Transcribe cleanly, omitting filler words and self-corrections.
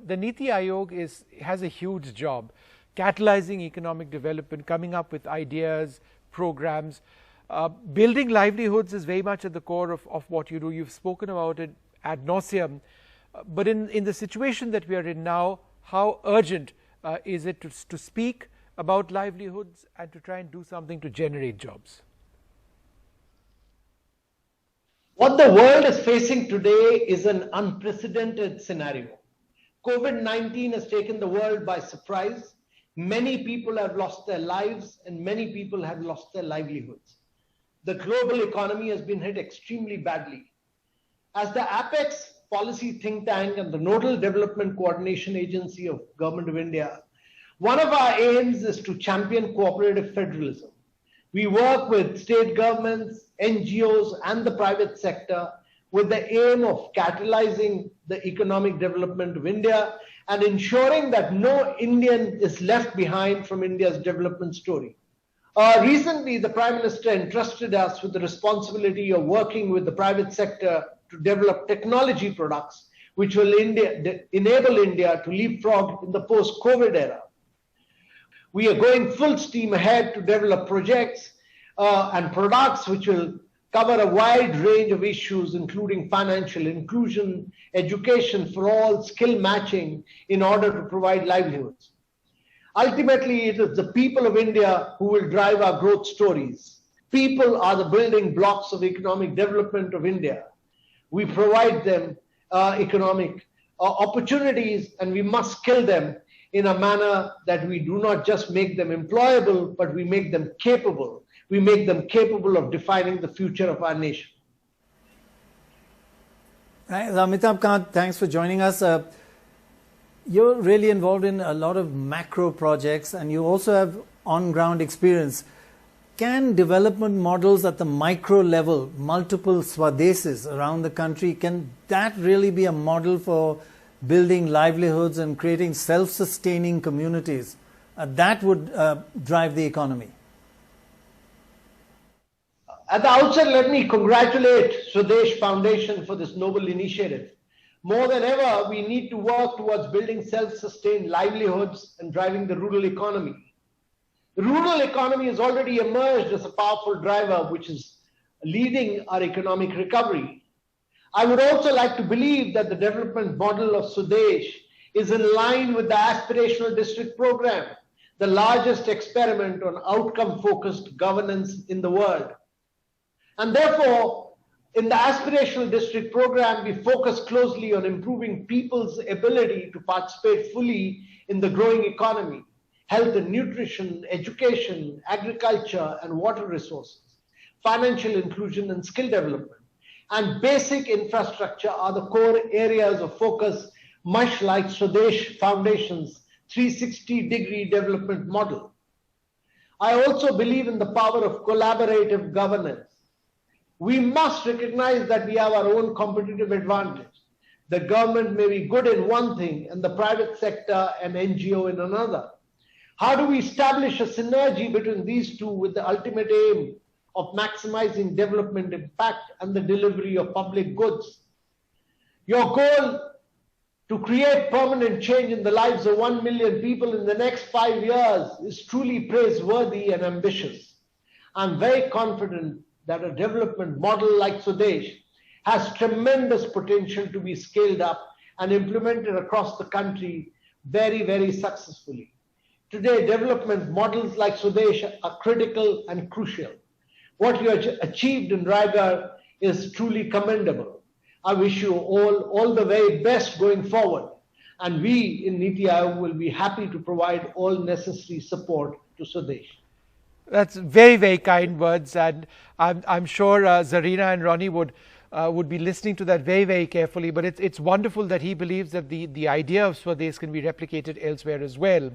the Niti Aayog has a huge job catalyzing economic development, coming up with ideas, programs. Building livelihoods is very much at the core of what you do. You've spoken about it ad nauseum. But in the situation that we are in now, how urgent is it to speak about livelihoods and to try and do something to generate jobs? What the world is facing today is an unprecedented scenario. COVID-19 has taken the world by surprise. Many people have lost their lives and many people have lost their livelihoods. The global economy has been hit extremely badly. As the Apex policy think tank and the nodal development coordination agency of Government of India, one of our aims is to champion cooperative federalism. We work with state governments, NGOs, and the private sector with the aim of catalyzing the economic development of India and ensuring that no Indian is left behind from India's development story. Recently, the Prime Minister entrusted us with the responsibility of working with the private sector to develop technology products which will enable India to leapfrog in the post-COVID era. We are going full steam ahead to develop projects and products which will cover a wide range of issues, including financial inclusion, education for all, skill matching, in order to provide livelihoods. Ultimately, it is the people of India who will drive our growth stories. People are the building blocks of economic development of India. We provide them economic opportunities, and we must skill them in a manner that we do not just make them employable, but we make them capable. We make them capable of defining the future of our nation. Amitabh Kant, thanks for joining us. You're really involved in a lot of macro projects and you also have on-ground experience. Can development models at the micro level, multiple swadesis around the country, can that really be a model for building livelihoods and creating self-sustaining communities? That would drive the economy. At the outset, let me congratulate Swadesh Foundation for this noble initiative. More than ever, we need to work towards building self-sustained livelihoods and driving the rural economy. The rural economy has already emerged as a powerful driver which is leading our economic recovery. I would also like to believe that the development model of Swadesh is in line with the Aspirational District Program, the largest experiment on outcome-focused governance in the world. And therefore, in the Aspirational District Program, we focus closely on improving people's ability to participate fully in the growing economy, health and nutrition, education, agriculture and water resources, financial inclusion and skill development. And basic infrastructure are the core areas of focus, much like Swadesh Foundation's 360-degree development model. I also believe in the power of collaborative governance. We must recognize that we have our own competitive advantage. The government may be good in one thing and the private sector and NGO in another. How do we establish a synergy between these two with the ultimate aim of maximizing development impact and the delivery of public goods? Your goal to create permanent change in the lives of 1 million people in the next 5 years is truly praiseworthy and ambitious. I'm very confident that a development model like Swadesh has tremendous potential to be scaled up and implemented across the country very, very successfully. Today, development models like Swadesh are critical and crucial. What you have achieved in Raigad is truly commendable. I wish you all the very best going forward. And we in Niti Aayog will be happy to provide all necessary support to Swadesh. That's very, very kind words, and I'm sure Zarina and Ronnie would be listening to that very, very carefully. But it's wonderful that he believes that the idea of Swadesh can be replicated elsewhere as well.